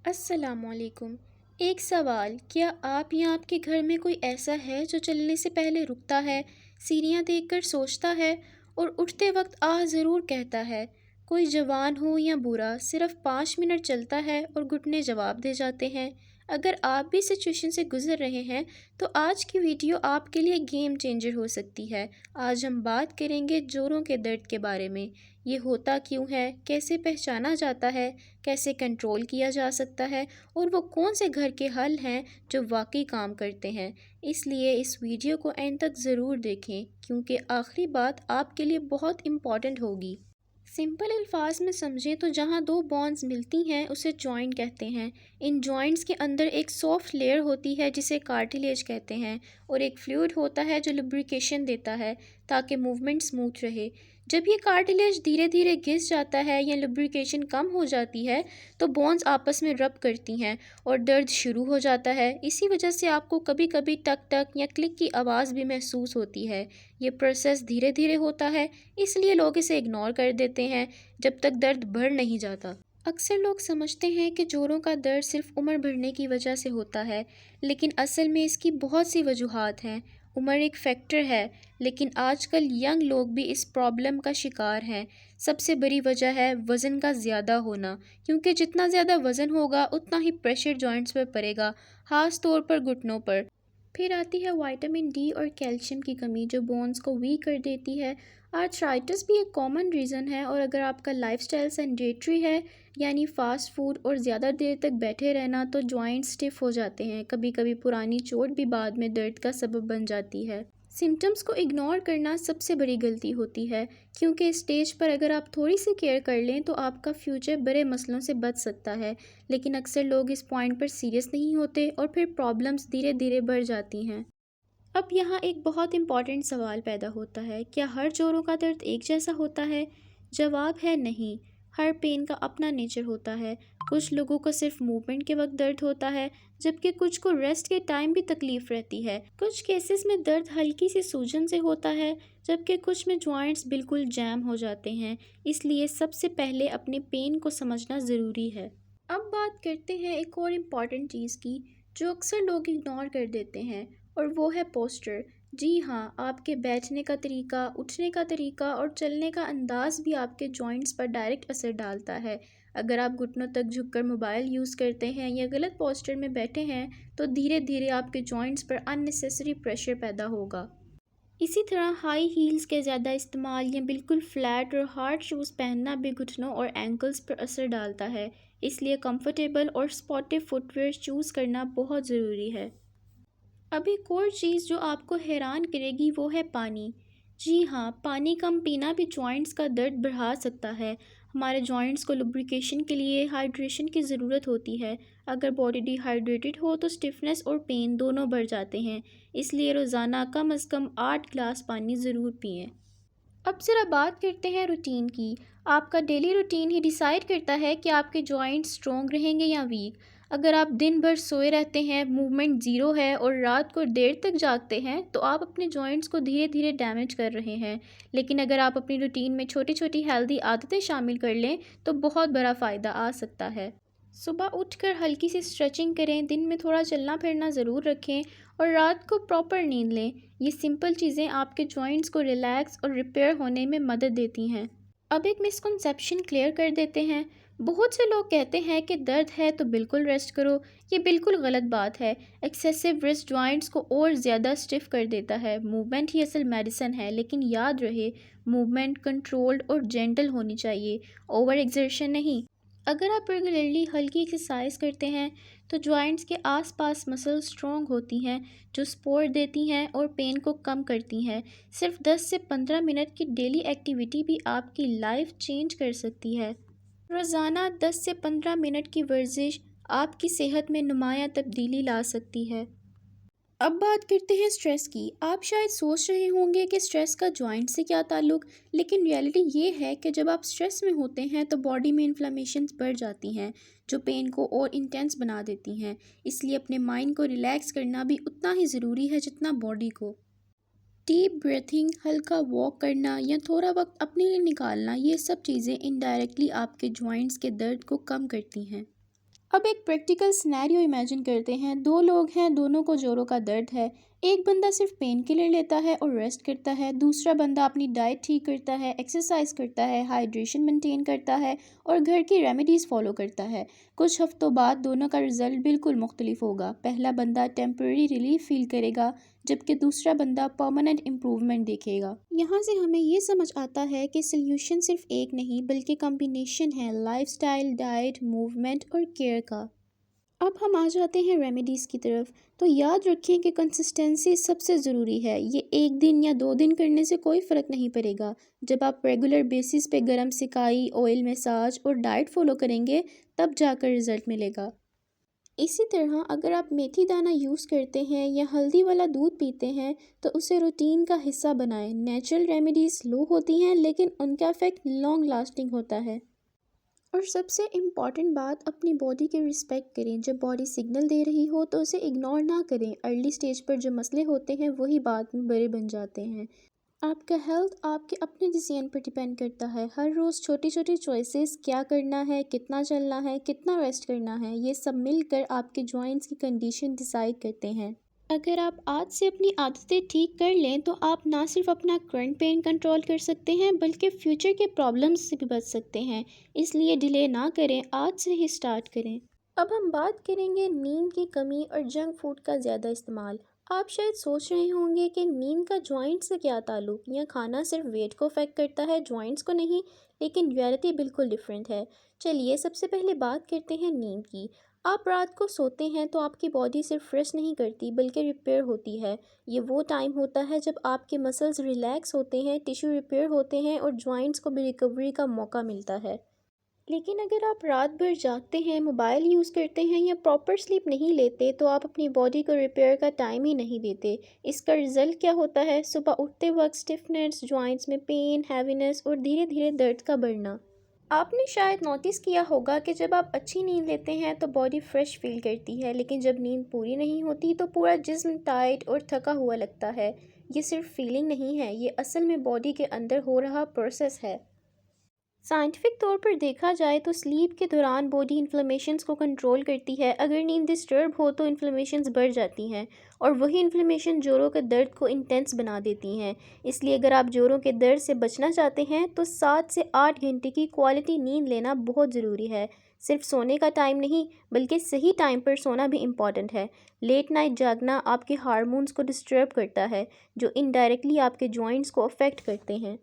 السلام علیکم۔ ایک سوال، کیا آپ یا آپ کے گھر میں کوئی ایسا ہے جو چلنے سے پہلے رکتا ہے، سیڑھیاں دیکھ کر سوچتا ہے اور اٹھتے وقت آہ ضرور کہتا ہے؟ کوئی جوان ہو یا برا، صرف 5 منٹ چلتا ہے اور گھٹنے جواب دے جاتے ہیں۔ اگر آپ بھی سچویشن سے گزر رہے ہیں تو آج کی ویڈیو آپ کے لیے گیم چینجر ہو سکتی ہے۔ آج ہم بات کریں گے جوڑوں کے درد کے بارے میں۔ یہ ہوتا کیوں ہے، کیسے پہچانا جاتا ہے، کیسے کنٹرول کیا جا سکتا ہے اور وہ کون سے گھر کے حل ہیں جو واقعی کام کرتے ہیں۔ اس لیے اس ویڈیو کو اینڈ تک ضرور دیکھیں کیونکہ آخری بات آپ کے لیے بہت امپورٹنٹ ہوگی۔ سمپل الفاظ میں سمجھیں تو جہاں دو بونز ملتی ہیں اسے جوائنٹ کہتے ہیں۔ ان جوائنٹس کے اندر ایک سافٹ لیئر ہوتی ہے جسے کارٹیلیج کہتے ہیں اور ایک فلوئڈ ہوتا ہے جو لبریکیشن دیتا ہے تاکہ موومنٹ سموتھ رہے۔ جب یہ کارٹیلیج دھیرے دھیرے گھس جاتا ہے یا لبریکیشن کم ہو جاتی ہے تو بونز آپس میں رب کرتی ہیں اور درد شروع ہو جاتا ہے۔ اسی وجہ سے آپ کو کبھی کبھی ٹک ٹک یا کلک کی آواز بھی محسوس ہوتی ہے۔ یہ پروسیس دھیرے دھیرے ہوتا ہے، اس لیے لوگ اسے اگنور کر دیتے ہیں جب تک درد بڑھ نہیں جاتا۔ اکثر لوگ سمجھتے ہیں کہ جوڑوں کا درد صرف عمر بڑھنے کی وجہ سے ہوتا ہے، لیکن اصل میں اس کی بہت سی وجوہات ہیں۔ عمر ایک فیکٹر ہے، لیکن آج کل ینگ لوگ بھی اس پرابلم کا شکار ہیں۔ سب سے بڑی وجہ ہے وزن کا زیادہ ہونا، کیونکہ جتنا زیادہ وزن ہوگا اتنا ہی پریشر جوائنٹس پر پڑے گا، خاص طور پر گھٹنوں پر۔ پھر آتی ہے وٹامن ڈی اور کیلشیم کی کمی جو بونز کو ویک کر دیتی ہے۔ آرتھرائٹس بھی ایک کامن ریزن ہے، اور اگر آپ کا لائف سٹائل سیڈنٹری ہے یعنی فاسٹ فوڈ اور زیادہ دیر تک بیٹھے رہنا تو جوائنٹ سٹف ہو جاتے ہیں۔ کبھی کبھی پرانی چوٹ بھی بعد میں درد کا سبب بن جاتی ہے۔ سمپٹمز کو اگنور کرنا سب سے بڑی غلطی ہوتی ہے، کیونکہ اس اسٹیج پر اگر آپ تھوڑی سی کیئر کر لیں تو آپ کا فیوچر بڑے مسئلوں سے بچ سکتا ہے، لیکن اکثر لوگ اس پوائنٹ پر سیریس نہیں ہوتے اور پھر پرابلمز دھیرے دھیرے بڑھ جاتی ہیں۔ اب یہاں ایک بہت امپورٹنٹ سوال پیدا ہوتا ہے، کیا ہر جوڑوں کا درد ایک جیسا ہوتا ہے؟ جواب ہے نہیں، ہر پین کا اپنا نیچر ہوتا ہے۔ کچھ لوگوں کو صرف موومنٹ کے وقت درد ہوتا ہے، جبکہ کچھ کو ریسٹ کے ٹائم بھی تکلیف رہتی ہے۔ کچھ کیسز میں درد ہلکی سی سوجن سے ہوتا ہے، جبکہ کچھ میں جوائنٹس بالکل جام ہو جاتے ہیں۔ اس لیے سب سے پہلے اپنے پین کو سمجھنا ضروری ہے۔ اب بات کرتے ہیں ایک اور امپورٹنٹ چیز کی جو اکثر لوگ اگنور کر دیتے ہیں، اور وہ ہے پوسچر۔ جی ہاں، آپ کے بیٹھنے کا طریقہ، اٹھنے کا طریقہ اور چلنے کا انداز بھی آپ کے جوائنٹس پر ڈائریکٹ اثر ڈالتا ہے۔ اگر آپ گھٹنوں تک جھک کر موبائل یوز کرتے ہیں یا غلط پوسچر میں بیٹھے ہیں تو دھیرے دھیرے آپ کے جوائنٹس پر اننیسیسری پریشر پیدا ہوگا۔ اسی طرح ہائی ہیلز کے زیادہ استعمال یا بالکل فلیٹ اور ہارڈ شوز پہننا بھی گھٹنوں اور اینکلز پر اثر ڈالتا ہے۔ اس لیے کمفرٹیبل اور سپورٹیو فٹ ویئر چوز کرنا بہت ضروری ہے۔ اب ایک اور چیز جو آپ کو حیران کرے گی وہ ہے پانی۔ جی ہاں، پانی کم پینا بھی جوائنٹس کا درد بڑھا سکتا ہے۔ ہمارے جوائنٹس کو لبریکیشن کے لیے ہائیڈریشن کی ضرورت ہوتی ہے۔ اگر باڈی ڈی ہائیڈریٹڈ ہو تو سٹفنس اور پین دونوں بڑھ جاتے ہیں، اس لیے روزانہ کم از کم 8 گلاس پانی ضرور پئیں۔ اب ذرا بات کرتے ہیں روٹین کی۔ آپ کا ڈیلی روٹین ہی ڈیسائیڈ کرتا ہے کہ آپ کے جوائنٹس اسٹرانگ رہیں گے یا ویک۔ اگر آپ دن بھر سوئے رہتے ہیں، موومنٹ زیرو ہے اور رات کو دیر تک جاگتے ہیں تو آپ اپنے جوائنٹس کو دھیرے دھیرے ڈیمیج کر رہے ہیں، لیکن اگر آپ اپنی روٹین میں چھوٹی چھوٹی ہیلدی عادتیں شامل کر لیں تو بہت بڑا فائدہ آ سکتا ہے۔ صبح اٹھ کر ہلکی سی اسٹریچنگ کریں، دن میں تھوڑا چلنا پھرنا ضرور رکھیں اور رات کو پراپر نیند لیں۔ یہ سمپل چیزیں آپ کے جوائنٹس کو ریلیکس اور ریپیئر ہونے میں مدد دیتی ہیں۔ اب ایک مسکنسیپشن کلیئر کر دیتے ہیں۔ بہت سے لوگ کہتے ہیں کہ درد ہے تو بالکل ریسٹ کرو۔ یہ بالکل غلط بات ہے۔ ایکسیسو ریسٹ جوائنٹس کو اور زیادہ سٹف کر دیتا ہے۔ موومنٹ ہی اصل میڈیسن ہے، لیکن یاد رہے موومنٹ کنٹرولڈ اور جینٹل ہونی چاہیے، اوور ایگزرشن نہیں۔ اگر آپ ریگولرلی ہلکی ایکسرسائز کرتے ہیں تو جوائنٹس کے آس پاس مسلز اسٹرانگ ہوتی ہیں جو سپورٹ دیتی ہیں اور پین کو کم کرتی ہیں۔ صرف 10 سے 15 منٹ کی ڈیلی ایکٹیویٹی بھی آپ کی لائف چینج کر سکتی ہے۔ روزانہ 10 سے 15 منٹ کی ورزش آپ کی صحت میں نمایاں تبدیلی لا سکتی ہے۔ اب بات کرتے ہیں سٹریس کی۔ آپ شاید سوچ رہے ہوں گے کہ سٹریس کا جوائنٹ سے کیا تعلق، لیکن ریئلٹی یہ ہے کہ جب آپ سٹریس میں ہوتے ہیں تو باڈی میں انفلیمیشنز بڑھ جاتی ہیں جو پین کو اور انٹینس بنا دیتی ہیں۔ اس لیے اپنے مائنڈ کو ریلیکس کرنا بھی اتنا ہی ضروری ہے جتنا باڈی کو۔ ڈیپ بریتھنگ، ہلکا واک کرنا یا تھوڑا وقت اپنے لیے نکالنا، یہ سب چیزیں انڈائریکٹلی آپ کے جوائنٹس کے درد کو کم کرتی ہیں۔ اب ایک پریکٹیکل سینیریو امیجن کرتے ہیں، دو لوگ ہیں، دونوں کو جوڑوں کا درد ہے۔ ایک بندہ صرف پین کلر لیتا ہے اور ریسٹ کرتا ہے، دوسرا بندہ اپنی ڈائٹ ٹھیک کرتا ہے، ایکسرسائز کرتا ہے، ہائیڈریشن مینٹین کرتا ہے اور گھر کی ریمیڈیز فالو کرتا ہے۔ کچھ ہفتوں بعد دونوں کا رزلٹ بالکل مختلف ہوگا۔ پہلا بندہ ٹیمپرری ریلیف فیل کرے گا جبکہ دوسرا بندہ پرماننٹ امپروومنٹ دیکھے گا۔ یہاں سے ہمیں یہ سمجھ آتا ہے کہ سلیوشن صرف ایک نہیں بلکہ کمبینیشن ہے، لائف سٹائل، ڈائٹ، موومنٹ اور کیئر کا۔ اب ہم آ جاتے ہیں ریمیڈیز کی طرف۔ تو یاد رکھیں کہ کنسسٹنسی سب سے ضروری ہے، یہ ایک دن یا 2 دن کرنے سے کوئی فرق نہیں پڑے گا۔ جب آپ ریگولر بیسس پہ گرم سکائی، آئل مساج اور ڈائٹ فالو کریں گے تب جا کر رزلٹ ملے گا۔ اسی طرح اگر آپ میتھی دانہ یوز کرتے ہیں یا ہلدی والا دودھ پیتے ہیں تو اسے روٹین کا حصہ بنائیں۔ نیچرل ریمیڈیز سلو ہوتی ہیں لیکن ان کا افیکٹ لانگ لاسٹنگ ہوتا ہے۔ اور سب سے امپورٹنٹ بات، اپنی باڈی کی رسپیکٹ کریں۔ جب باڈی سگنل دے رہی ہو تو اسے اگنور نہ کریں۔ ارلی سٹیج پر جو مسئلے ہوتے ہیں وہی بعد میں بڑے بن جاتے ہیں۔ آپ کا ہیلتھ آپ کے اپنے ڈیسیژن پر ڈیپینڈ کرتا ہے۔ ہر روز چھوٹی چھوٹی چوائسیز، کیا کرنا ہے، کتنا چلنا ہے، کتنا ریسٹ کرنا ہے، یہ سب مل کر آپ کے جوائنٹس کی کنڈیشن ڈیسائیڈ کرتے ہیں۔ اگر آپ آج سے اپنی عادتیں ٹھیک کر لیں تو آپ نہ صرف اپنا کرنٹ پین کنٹرول کر سکتے ہیں بلکہ فیوچر کے پرابلمز سے بھی بچ سکتے ہیں۔ اس لیے ڈیلے نہ کریں، آج سے ہی سٹارٹ کریں۔ اب ہم بات کریں گے نیند کی کمی اور جنک فوڈ کا زیادہ استعمال۔ آپ شاید سوچ رہے ہوں گے کہ نیند کا جوائنٹ سے کیا تعلق، یا کھانا صرف ویٹ کو افیکٹ کرتا ہے جوائنٹس کو نہیں، لیکن ریئلٹی بالکل ڈیفرنٹ ہے۔ چلیے سب سے پہلے بات کرتے ہیں نیند کی۔ آپ رات کو سوتے ہیں تو آپ کی باڈی صرف ریسٹ نہیں کرتی بلکہ ریپیئر ہوتی ہے۔ یہ وہ ٹائم ہوتا ہے جب آپ کے مسلز ریلیکس ہوتے ہیں، ٹیشو ریپیئر ہوتے ہیں اور جوائنٹس کو بھی ریکوری کا موقع ملتا ہے۔ لیکن اگر آپ رات بھر جاگتے ہیں، موبائل یوز کرتے ہیں یا پراپر سلیپ نہیں لیتے تو آپ اپنی باڈی کو ریپیئر کا ٹائم ہی نہیں دیتے۔ اس کا رزلٹ کیا ہوتا ہے؟ صبح اٹھتے وقت سٹفنس، جوائنٹس میں پین، ہیوینس اور دھیرے دھیرے درد کا بڑھنا۔ آپ نے شاید نوٹس کیا ہوگا کہ جب آپ اچھی نیند لیتے ہیں تو باڈی فریش فیل کرتی ہے، لیکن جب نیند پوری نہیں ہوتی تو پورا جسم ٹائٹ اور تھکا ہوا لگتا ہے۔ یہ صرف فیلنگ نہیں ہے، یہ اصل میں باڈی کے اندر ہو رہا پروسیس ہے۔ سائنٹیفک طور پر دیکھا جائے تو سلیپ کے دوران باڈی انفلیمیشنز کو کنٹرول کرتی ہے۔ اگر نیند ڈسٹرب ہو تو انفلیمیشنز بڑھ جاتی ہیں اور وہی انفلیمیشن جوڑوں کے درد کو انٹینس بنا دیتی ہیں۔ اس لیے اگر آپ جوڑوں کے درد سے بچنا چاہتے ہیں تو 7 سے 8 گھنٹے کی کوالٹی نیند لینا بہت ضروری ہے۔ صرف سونے کا ٹائم نہیں بلکہ صحیح ٹائم پر سونا بھی امپورٹنٹ ہے۔ لیٹ نائٹ جاگنا آپ کے ہارمونز کو ڈسٹرب کرتا ہے جو انڈائریکٹلی آپ کے جوائنٹس کو افیکٹ کرتے ہیں۔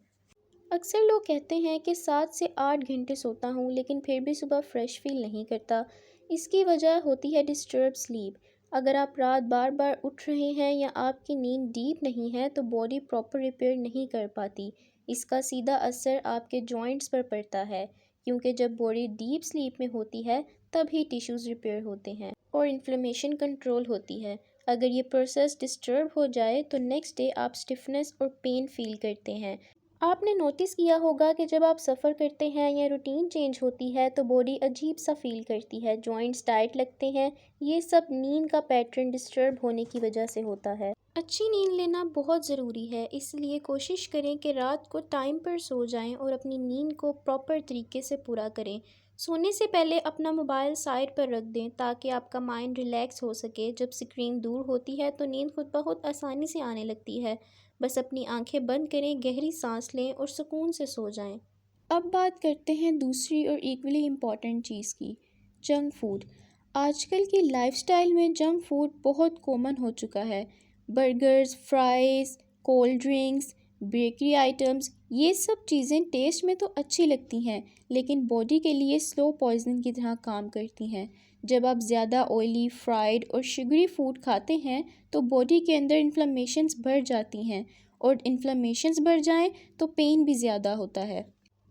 اکثر لوگ کہتے ہیں کہ 7 سے 8 گھنٹے سوتا ہوں لیکن پھر بھی صبح فریش فیل نہیں کرتا۔ اس کی وجہ ہوتی ہے ڈسٹرب سلیپ۔ اگر آپ رات بار بار اٹھ رہے ہیں یا آپ کی نیند ڈیپ نہیں ہے تو باڈی پراپر ریپیئر نہیں کر پاتی۔ اس کا سیدھا اثر آپ کے جوائنٹس پر پڑتا ہے، کیونکہ جب باڈی ڈیپ سلیپ میں ہوتی ہے تب ہی ٹیشوز ریپیئر ہوتے ہیں اور انفلیمیشن کنٹرول ہوتی ہے۔ اگر یہ پروسیس ڈسٹرب ہو جائے تو نیکسٹ ڈے آپ سٹفنس اور پین فیل کرتے ہیں۔ آپ نے نوٹس کیا ہوگا کہ جب آپ سفر کرتے ہیں یا روٹین چینج ہوتی ہے تو باڈی عجیب سا فیل کرتی ہے، جوائنٹس ٹائٹ لگتے ہیں۔ یہ سب نیند کا پیٹرن ڈسٹرب ہونے کی وجہ سے ہوتا ہے۔ اچھی نیند لینا بہت ضروری ہے، اس لیے کوشش کریں کہ رات کو ٹائم پر سو جائیں اور اپنی نیند کو پراپر طریقے سے پورا کریں۔ سونے سے پہلے اپنا موبائل سائڈ پر رکھ دیں تاکہ آپ کا مائنڈ ریلیکس ہو سکے۔ جب اسکرین دور ہوتی ہے تو نیند خود بخود آسانی سے آنے لگتی ہے۔ بس اپنی آنکھیں بند کریں، گہری سانس لیں اور سکون سے سو جائیں۔ اب بات کرتے ہیں دوسری اور ایکولی امپورٹنٹ چیز کی، جنک فوڈ۔ آج کل کی لائف سٹائل میں جنک فوڈ بہت کامن ہو چکا ہے۔ Burgers, fries, cold drinks, bakery items, یہ سب چیزیں ٹیسٹ میں تو اچھی لگتی ہیں لیکن باڈی کے لیے سلو پوائزن کی طرح کام کرتی ہیں۔ جب آپ زیادہ آئلی، فرائڈ اور شگری فوڈ کھاتے ہیں تو باڈی کے اندر انفلیمیشنز بڑھ جاتی ہیں اور انفلیمیشنز بڑھ جائیں تو پین بھی زیادہ ہوتا ہے۔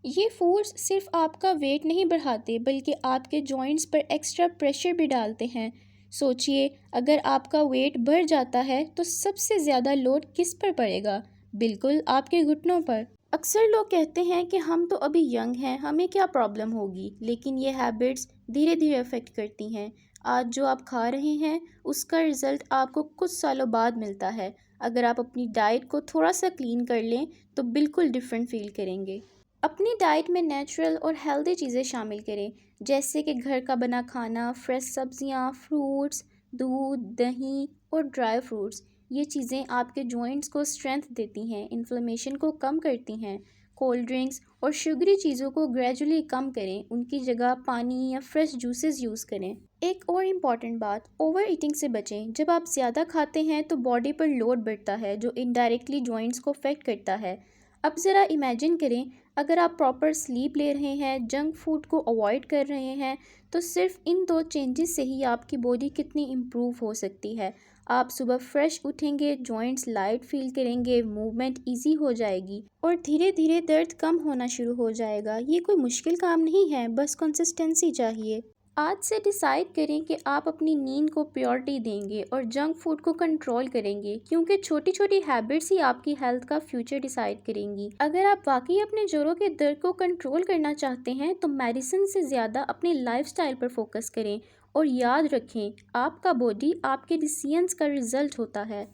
یہ فوڈز صرف آپ کا ویٹ نہیں بڑھاتے بلکہ آپ کے جوائنٹس پر ایکسٹرا پریشر بھی ڈالتے ہیں۔ سوچئے اگر آپ کا ویٹ بڑھ جاتا ہے تو سب سے زیادہ لوڈ کس پر پڑے گا؟ بالکل آپ کے گھٹنوں پر۔ اکثر لوگ کہتے ہیں کہ ہم تو ابھی ینگ ہیں، ہمیں کیا پرابلم ہوگی، لیکن یہ ہیبٹس دھیرے دھیرے افیکٹ کرتی ہیں۔ آج جو آپ کھا رہے ہیں اس کا رزلٹ آپ کو کچھ سالوں بعد ملتا ہے۔ اگر آپ اپنی ڈائٹ کو تھوڑا سا کلین کر لیں تو بالکل ڈیفرنٹ فیل کریں گے۔ اپنی ڈائٹ میں نیچرل اور ہیلدی چیزیں شامل کریں، جیسے کہ گھر کا بنا کھانا، فریش سبزیاں، فروٹس، دودھ، دہی اور ڈرائی فروٹس۔ یہ چیزیں آپ کے جوائنٹس کو اسٹرینتھ دیتی ہیں، انفلیمیشن کو کم کرتی ہیں۔ کولڈ ڈرنکس اور شوگری چیزوں کو گریجولی کم کریں، ان کی جگہ پانی یا فریش جوسز یوز کریں۔ ایک اور امپورٹنٹ بات، اوور ایٹنگ سے بچیں۔ جب آپ زیادہ کھاتے ہیں تو باڈی پر لوڈ بڑھتا ہے جو انڈائریکٹلی جوائنٹس کو افیکٹ کرتا ہے۔ اب ذرا امیجن کریں، اگر آپ پراپر سلیپ لے رہے ہیں، جنک فوڈ کو اوائڈ کر رہے ہیں، تو صرف ان 2 چینجز سے ہی آپ کی باڈی کتنی امپروو ہو سکتی ہے۔ آپ صبح فریش اٹھیں گے، جوائنٹس لائٹ فیل کریں گے، موومنٹ ایزی ہو جائے گی اور دھیرے دھیرے درد کم ہونا شروع ہو جائے گا۔ یہ کوئی مشکل کام نہیں ہے، بس کنسسٹنسی چاہیے۔ آج سے ڈیسائیڈ کریں کہ آپ اپنی نیند کو پریورٹی دیں گے اور جنک فوڈ کو کنٹرول کریں گے، کیونکہ چھوٹی چھوٹی ہیبٹس ہی آپ کی ہیلتھ کا فیوچر ڈیسائیڈ کریں گی۔ اگر آپ واقعی اپنے جوڑوں کے درد کو کنٹرول کرنا چاہتے ہیں تو میڈیسن سے زیادہ اپنی لائف سٹائل پر فوکس کریں، اور یاد رکھیں آپ کا باڈی آپ کے ڈیسیژنز کا رزلٹ ہوتا ہے۔